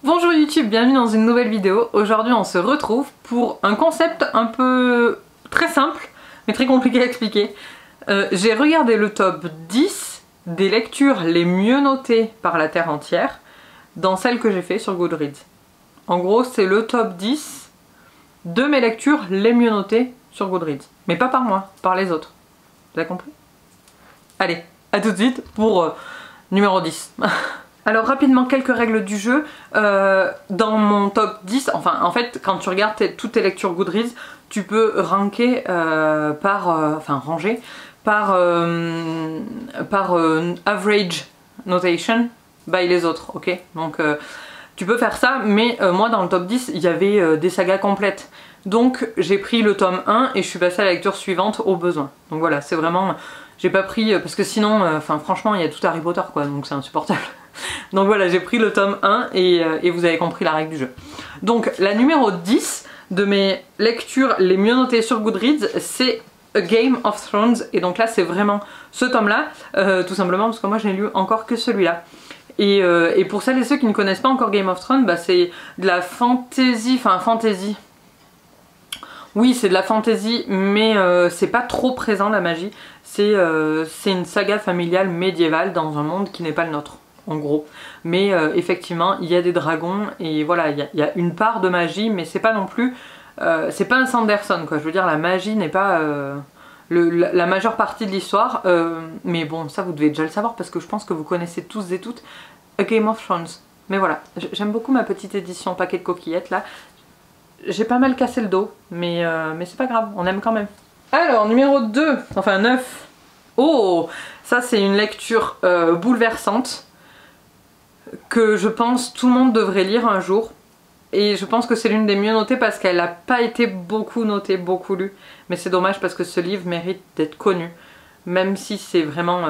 Bonjour YouTube, bienvenue dans une nouvelle vidéo. Aujourd'hui on se retrouve pour un concept un peu très simple mais très compliqué à expliquer. J'ai regardé le top 10 des lectures les mieux notées par la Terre entière dans celles que j'ai fait sur Goodreads. En gros c'est le top 10 de mes lectures les mieux notées sur Goodreads. Mais pas par moi, par les autres. Vous avez compris? Allez, à tout de suite pour numéro 10. Alors rapidement quelques règles du jeu. Dans mon top 10, enfin en fait quand tu regardes toutes tes lectures Goodreads, tu peux ranker ranger par average notation by les autres, ok? Donc tu peux faire ça, mais moi dans le top 10 il y avait des sagas complètes. Donc j'ai pris le tome 1 et je suis passée à la lecture suivante au besoin. Donc voilà, c'est vraiment... J'ai pas pris... parce que sinon, franchement il y a tout Harry Potter quoi, donc c'est insupportable. Donc voilà, j'ai pris le tome 1 et vous avez compris la règle du jeu. Donc la numéro 10 de mes lectures les mieux notées sur Goodreads, c'est A Game of Thrones. Et donc là c'est vraiment ce tome là, tout simplement parce que moi je n'ai lu encore que celui-là. Et pour celles et ceux qui ne connaissent pas encore Game of Thrones, bah, c'est de la fantasy, oui c'est de la fantasy mais c'est pas trop présent la magie. C'est une saga familiale médiévale dans un monde qui n'est pas le nôtre. En gros, mais effectivement il y a des dragons et voilà, il y a une part de magie, mais c'est pas non plus c'est pas un Sanderson quoi, je veux dire la magie n'est pas la majeure partie de l'histoire, mais bon ça vous devez déjà le savoir parce que je pense que vous connaissez tous et toutes A Game of Thrones. Mais voilà, j'aime beaucoup ma petite édition paquet de coquillettes là, j'ai pas mal cassé le dos, mais c'est pas grave, on aime quand même. Alors numéro 2, enfin 9, oh ça c'est une lecture bouleversante que je pense tout le monde devrait lire un jour, et je pense que c'est l'une des mieux notées parce qu'elle n'a pas été beaucoup notée, beaucoup lue, mais c'est dommage parce que ce livre mérite d'être connu, même si c'est vraiment...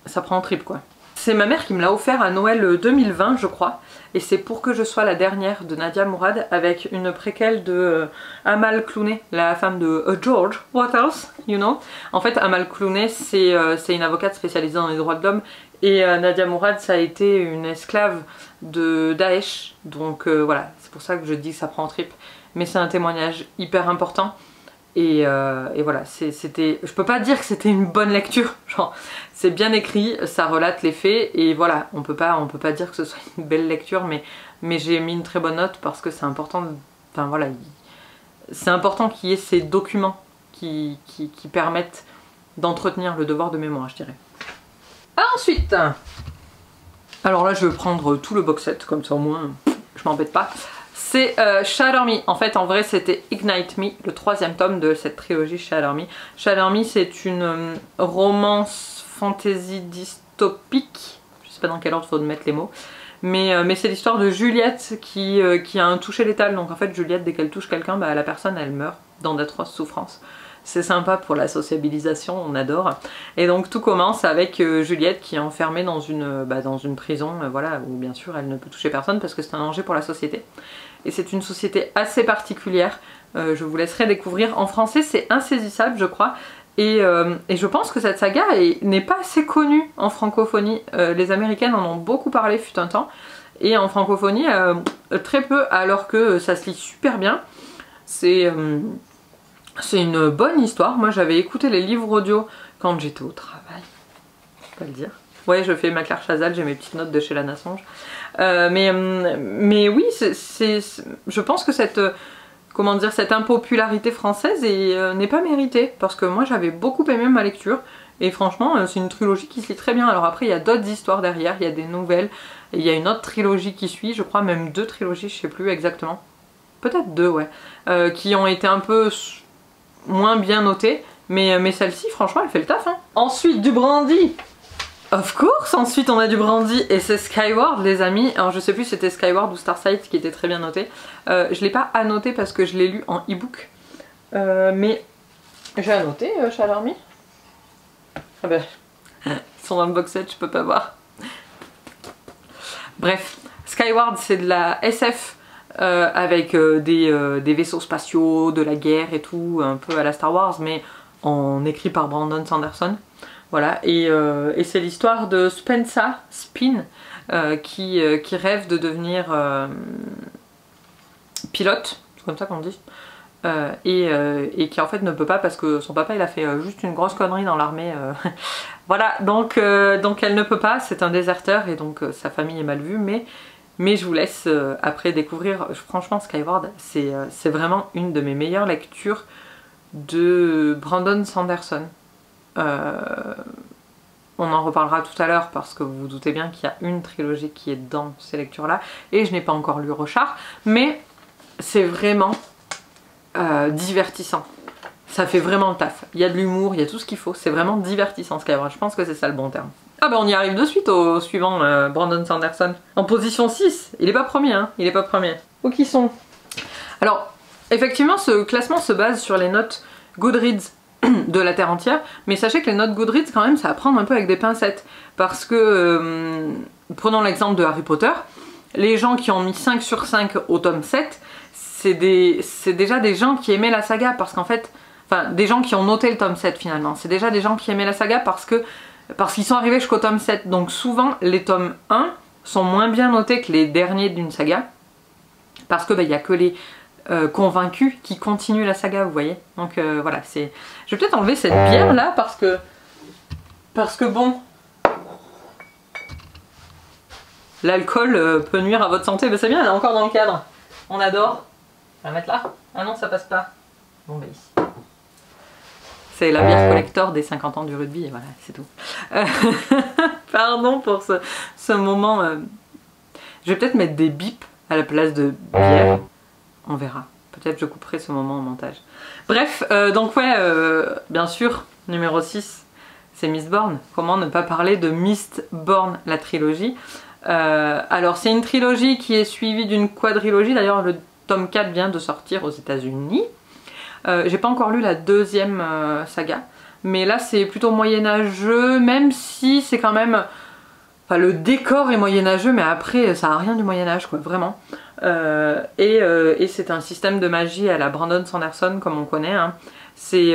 ça prend en trip quoi. C'est ma mère qui me l'a offert à Noël 2020 je crois, et c'est Pour que je sois la dernière de Nadia Mourad avec une préquelle de Amal Clooney, la femme de George, what else, you know. En fait Amal Clooney c'est une avocate spécialisée dans les droits de l'homme, et Nadia Mourad ça a été une esclave de Daesh, donc voilà, c'est pour ça que je dis que ça prend en trip, mais c'est un témoignage hyper important. Et voilà, je peux pas dire que c'était une bonne lecture, genre c'est bien écrit, ça relate les faits et voilà, on peut pas dire que ce soit une belle lecture, mais j'ai mis une très bonne note parce que c'est important, enfin voilà, c'est important qu'il y ait ces documents qui permettent d'entretenir le devoir de mémoire, je dirais. Ensuite, alors là je vais prendre tout le box set, comme ça au moins je m'embête pas. C'est Shatter Me. En fait, en vrai, c'était Ignite Me, le 3e tome de cette trilogie Shatter Me. Shatter Me, c'est une romance fantasy dystopique. Je sais pas dans quel ordre il faut mettre les mots. Mais c'est l'histoire de Juliette qui a un toucher létal. Donc en fait, Juliette, dès qu'elle touche quelqu'un, bah, la personne, elle meurt dans d'atroces souffrances. C'est sympa pour la sociabilisation, on adore. Et donc tout commence avec Juliette qui est enfermée dans une prison, voilà, où bien sûr elle ne peut toucher personne parce que c'est un danger pour la société. Et c'est une société assez particulière, je vous laisserai découvrir. En français c'est Insaisissable je crois, et je pense que cette saga n'est pas assez connue en francophonie. Les Américaines en ont beaucoup parlé fut un temps, et en francophonie très peu, alors que ça se lit super bien. C'est une bonne histoire. Moi j'avais écouté les livres audio quand j'étais au travail, je peux le dire. Ouais, je fais ma Claire Chazal, j'ai mes petites notes de chez Lana Songe. Mais oui, je pense que cette impopularité française n'est pas méritée, parce que moi j'avais beaucoup aimé ma lecture, et franchement c'est une trilogie qui se lit très bien. Alors après il y a d'autres histoires derrière, il y a des nouvelles, et il y a une autre trilogie qui suit, je crois même 2 trilogies, je sais plus exactement. Peut-être 2, ouais, qui ont été un peu moins bien notées, mais celle-ci franchement elle fait le taf hein. Ensuite du brandy, of course, ensuite on a du brandy et c'est Skyward les amis. Alors je sais plus si c'était Skyward ou Starsight qui était très bien noté, je l'ai pas annoté parce que je l'ai lu en e-book, mais j'ai annoté Shatter Me. Ah ben, ils sont dans le box set, je peux pas voir. Bref, Skyward c'est de la SF, avec des vaisseaux spatiaux, de la guerre et tout, un peu à la Star Wars, mais en écrit par Brandon Sanderson. Voilà, et c'est l'histoire de Spensa Spin, qui rêve de devenir pilote, c'est comme ça qu'on dit, et qui en fait ne peut pas parce que son papa il a fait juste une grosse connerie dans l'armée. Voilà, donc elle ne peut pas, c'est un déserteur et donc sa famille est mal vue, mais je vous laisse après découvrir. Franchement, Skyward, c'est vraiment une de mes meilleures lectures de Brandon Sanderson. On en reparlera tout à l'heure parce que vous vous doutez bien qu'il y a une trilogie qui est dans ces lectures-là et je n'ai pas encore lu Rochard, mais c'est vraiment divertissant. Ça fait vraiment le taf. Il y a de l'humour, il y a tout ce qu'il faut. C'est vraiment divertissant Skyward. Je pense que c'est ça le bon terme. Ah bah on y arrive de suite au suivant, Brandon Sanderson. En position 6. Il est pas premier, hein. Il est pas premier. Où qu'ils sont? Alors, effectivement, ce classement se base sur les notes Goodreads de la Terre entière. Mais sachez que les notes Goodreads, quand même, ça à prendre un peu avec des pincettes. Parce que, prenons l'exemple de Harry Potter. Les gens qui ont mis 5 sur 5 au tome 7, c'est déjà des gens qui aimaient la saga. Parce qu'en fait... Enfin, des gens qui ont noté le tome 7 finalement. C'est déjà des gens qui aimaient la saga parce qu'ils sont arrivés jusqu'au tome 7. Donc souvent, les tomes 1 sont moins bien notés que les derniers d'une saga. Parce que il y a que les convaincus qui continuent la saga, vous voyez. Donc voilà, c'est... Je vais peut-être enlever cette bière là parce que bon... L'alcool peut nuire à votre santé. Mais c'est bien, elle est encore dans le cadre. On adore. On va la mettre là? Ah non, ça passe pas. Bon bah ici. C'est la bière collector des 50 ans du rugby, et voilà, c'est tout. Pardon pour ce moment. Je vais peut-être mettre des bips à la place de bière. On verra. Peut-être je couperai ce moment au montage. Bref, donc ouais, bien sûr, numéro 6, c'est Mistborn. Comment ne pas parler de Mistborn, la trilogie. Alors c'est une trilogie qui est suivie d'une quadrilogie. D'ailleurs, le tome 4 vient de sortir aux États-Unis. J'ai pas encore lu la deuxième saga, mais là c'est plutôt moyenâgeux, même si c'est quand même... Enfin, le décor est moyenâgeux, mais après ça a rien du Moyen-Âge, quoi, vraiment. Et c'est un système de magie à la Brandon Sanderson, comme on connaît. Hein. C'est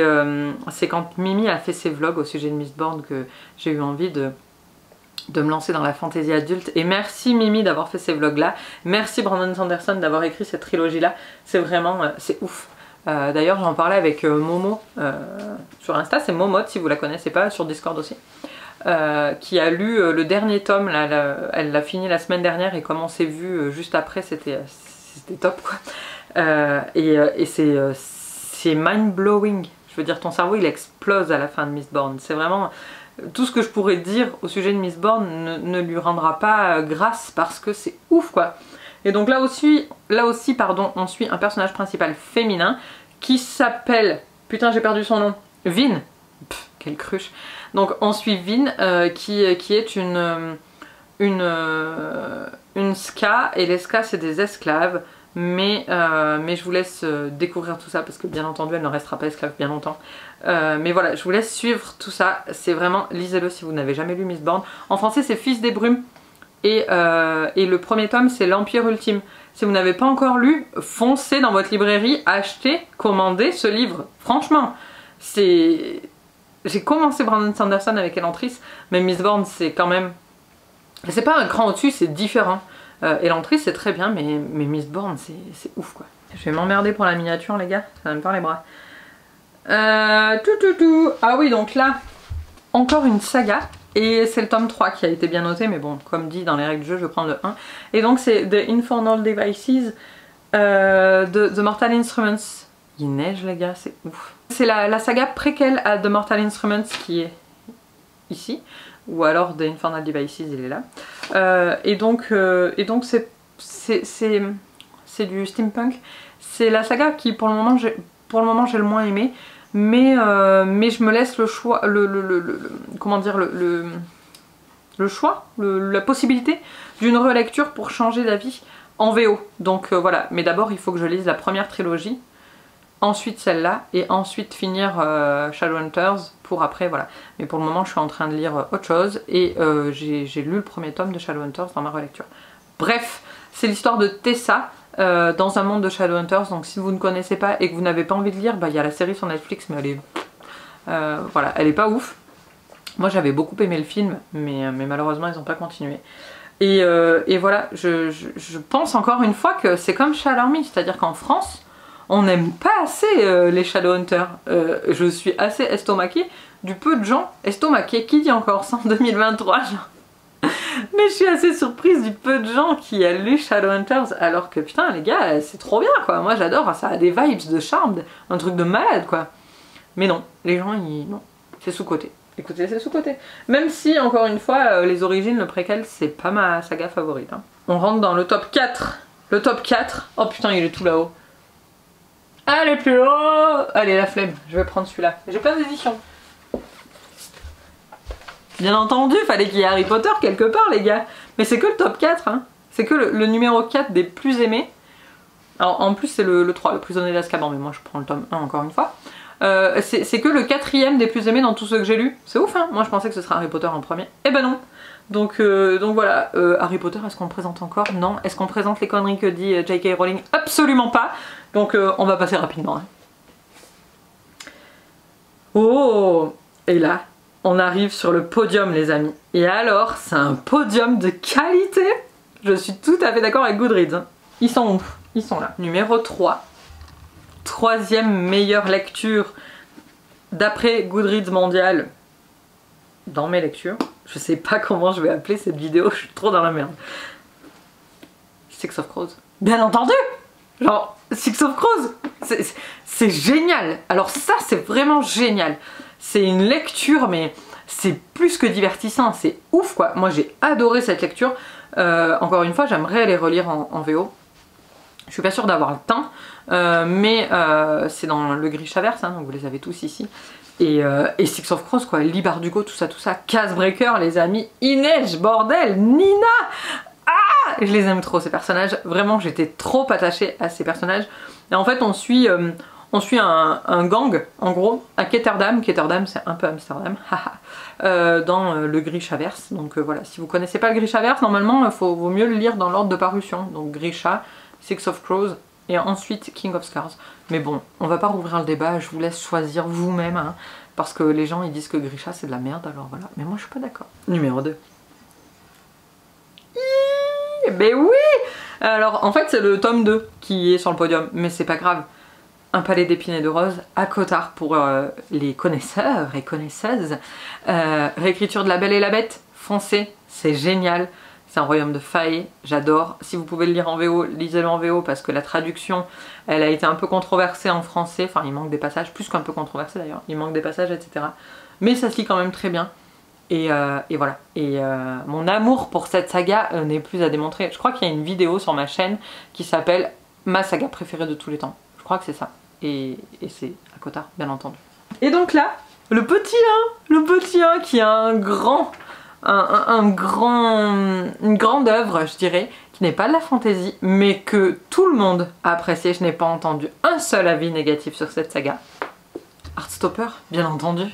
quand Mimi a fait ses vlogs au sujet de Mistborn que j'ai eu envie de me lancer dans la fantaisie adulte. Et merci Mimi d'avoir fait ces vlogs là. Merci Brandon Sanderson d'avoir écrit cette trilogie là. C'est vraiment... c'est ouf. D'ailleurs j'en parlais avec Momo sur Insta, c'est Momote si vous la connaissez pas, sur Discord aussi, qui a lu le dernier tome, là, elle l'a fini la semaine dernière et comme on s'est vu juste après c'était top quoi. Et c'est mind blowing, je veux dire ton cerveau il explose à la fin de Mistborn, c'est vraiment... Tout ce que je pourrais dire au sujet de Mistborn ne lui rendra pas grâce parce que c'est ouf quoi. Et donc là aussi pardon, on suit un personnage principal féminin qui s'appelle, putain j'ai perdu son nom, Vin. Pff, quelle cruche. Donc on suit Vin qui est une ska, et les ska c'est des esclaves, mais je vous laisse découvrir tout ça parce que bien entendu elle ne restera pas esclave bien longtemps. Mais voilà, je vous laisse suivre tout ça, c'est vraiment, lisez-le si vous n'avez jamais lu Mistborn. En français c'est Fils des Brumes. Et le premier tome c'est l'Empire Ultime. Si vous n'avez pas encore lu, foncez dans votre librairie, achetez, commandez ce livre. Franchement, c'est... J'ai commencé Brandon Sanderson avec Elantris, mais Mistborn c'est quand même... C'est pas un cran au-dessus, c'est différent. Elantris c'est très bien, mais Mistborn c'est ouf quoi. Je vais m'emmerder pour la miniature les gars, ça va me faire les bras. Ah oui, donc là, encore une saga. Et c'est le tome 3 qui a été bien noté, mais bon, comme dit dans les règles du jeu, je prends le 1. Et donc c'est The Infernal Devices de Mortal Instruments. Il neige les gars, c'est ouf. C'est la saga préquelle à The Mortal Instruments qui est ici. Ou alors The Infernal Devices, il est là. Et donc c'est du steampunk. C'est la saga qui pour le moment j'ai le moins aimé. Mais je me laisse le choix, comment dire, le choix, la possibilité d'une relecture pour changer d'avis en VO. Donc voilà, mais d'abord il faut que je lise la première trilogie, ensuite celle-là, et ensuite finir Shadowhunters pour après, voilà. Mais pour le moment je suis en train de lire autre chose, et j'ai lu le premier tome de Shadowhunters dans ma relecture. Bref, c'est l'histoire de Tessa, dans un monde de Shadowhunters, donc si vous ne connaissez pas et que vous n'avez pas envie de lire, il y a la série sur Netflix, mais elle est... voilà, elle est pas ouf. Moi j'avais beaucoup aimé le film, mais malheureusement ils n'ont pas continué. Et voilà, je pense encore une fois que c'est comme Shadow Me, c'est-à-dire qu'en France, on n'aime pas assez les Shadowhunters. Je suis assez estomaquée du peu de gens estomaqués. Qui dit encore ça en 2023 genre. Mais je suis assez surprise du peu de gens qui a lu Shadowhunters, alors que putain les gars, c'est trop bien quoi. Moi j'adore, ça a des vibes de Charmed, un truc de malade quoi. Mais non, les gens ils... non, c'est sous-côté. Écoutez, c'est sous-côté. Même si, encore une fois, les origines, le préquel, c'est pas ma saga favorite. Hein. On rentre dans le top 4. Le top 4. Oh putain, il est tout là-haut. Allez, plus haut. Allez, la flemme. Je vais prendre celui-là. J'ai plein d'éditions. Bien entendu, fallait qu'il y ait Harry Potter quelque part, les gars. Mais c'est que le top 4. Hein. C'est que le numéro 4 des plus aimés. Alors, en plus, c'est le 3, le prisonnier d'Azkaban. Mais moi, je prends le tome 1 encore une fois. C'est que le 4e des plus aimés dans tous ceux que j'ai lus. C'est ouf hein. Moi je pensais que ce serait Harry Potter en premier. Eh ben non. Donc voilà, Harry Potter, est-ce qu'on le présente encore? Non. Est-ce qu'on présente les conneries que dit J.K. Rowling? Absolument pas. Donc on va passer rapidement. Hein. Oh. Et là, on arrive sur le podium les amis. Et alors, c'est un podium de qualité. Je suis tout à fait d'accord avec Goodreads. Hein. Ils sont où? Ils sont là. Numéro 3. Troisième meilleure lecture d'après Goodreads mondial dans mes lectures. Je sais pas comment je vais appeler cette vidéo, je suis trop dans la merde. Six of Crows. Bien entendu. Genre, Six of Crows, c'est génial. Alors ça, c'est vraiment génial. C'est une lecture, mais c'est plus que divertissant, c'est ouf quoi. Moi j'ai adoré cette lecture. Encore une fois, j'aimerais les relire en VO. Je suis pas sûre d'avoir le temps, mais c'est dans le Grishaverse, hein, donc vous les avez tous ici. Et Six of Crows, quoi, Lee Bardugo, tout ça, Casebreaker, les amis, Inej, bordel, Nina. Ah, je les aime trop ces personnages, vraiment j'étais trop attachée à ces personnages. Et en fait on suit un gang, en gros, à Ketterdam. Ketterdam c'est un peu Amsterdam, dans le Grishaverse. Donc voilà, si vous connaissez pas le Grishaverse, normalement il vaut mieux le lire dans l'ordre de parution. Donc Grisha, Six of Crows et ensuite King of Scars. Mais bon, on va pas rouvrir le débat, je vous laisse choisir vous-même, hein, parce que les gens ils disent que Grisha c'est de la merde, alors voilà. Mais moi je suis pas d'accord. Numéro 2. Ben oui. Alors en fait c'est le tome 2 qui est sur le podium, mais c'est pas grave. Un palais d'épines et de roses à Cotard pour les connaisseurs et connaisseuses. Réécriture de La Belle et la Bête, foncez, c'est génial. C'est un royaume de failles, j'adore. Si vous pouvez le lire en VO, lisez-le en VO parce que la traduction, elle a été un peu controversée en français. Enfin, il manque des passages, plus qu'un peu controversé d'ailleurs. Il manque des passages, etc. Mais ça se lit quand même très bien. Et voilà. Et mon amour pour cette saga n'est plus à démontrer. Je crois qu'il y a une vidéo sur ma chaîne qui s'appelle Ma saga préférée de tous les temps. Je crois que c'est ça. Et c'est à Cotard, bien entendu. Et donc là, le petit 1 qui a une grande œuvre, je dirais, qui n'est pas de la fantaisie, mais que tout le monde a apprécié. Je n'ai pas entendu un seul avis négatif sur cette saga. Heartstopper, bien entendu.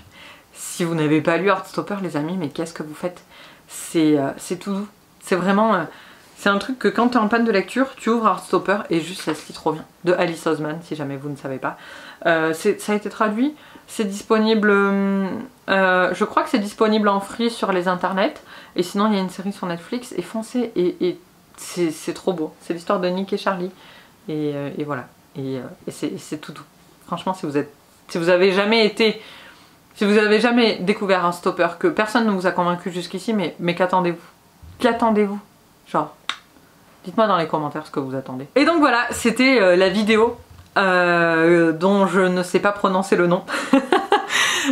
Si vous n'avez pas lu Heartstopper, les amis, mais qu'est-ce que vous faites? C'est tout doux. C'est vraiment... c'est un truc que quand tu es en panne de lecture, tu ouvres Heartstopper et juste ça se lit trop bien. De Alice Oseman, si jamais vous ne savez pas. Ça a été traduit. C'est disponible, je crois que c'est disponible en free sur les internets. Et sinon il y a une série sur Netflix et foncez. Et c'est trop beau. C'est l'histoire de Nick et Charlie. Et voilà. Et c'est tout doux. Franchement, si vous avez jamais découvert un stopper, que personne ne vous a convaincu jusqu'ici, mais qu'attendez-vous? Qu'attendez-vous? Genre, dites-moi dans les commentaires ce que vous attendez. Et donc voilà, c'était la vidéo dont je ne sais pas prononcer le nom.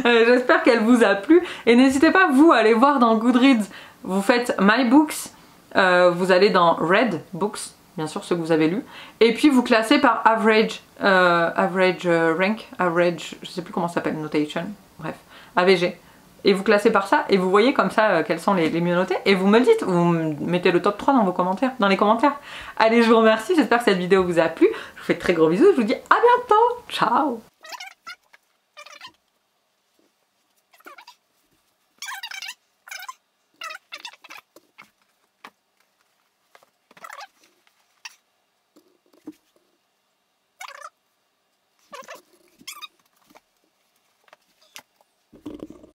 J'espère qu'elle vous a plu. Et n'hésitez pas, vous, à aller voir dans Goodreads. Vous faites My Books, vous allez dans Red Books, bien sûr ceux que vous avez lus. Et puis vous classez par average, rank, average, je sais plus comment ça s'appelle, notation, bref, AVG. Et vous classez par ça, et vous voyez comme ça quels sont les mieux notés, et vous me le dites, vous mettez le top 3 dans vos commentaires, dans les commentaires. Allez, je vous remercie, j'espère que cette vidéo vous a plu, je vous fais de très gros bisous, je vous dis à bientôt, ciao.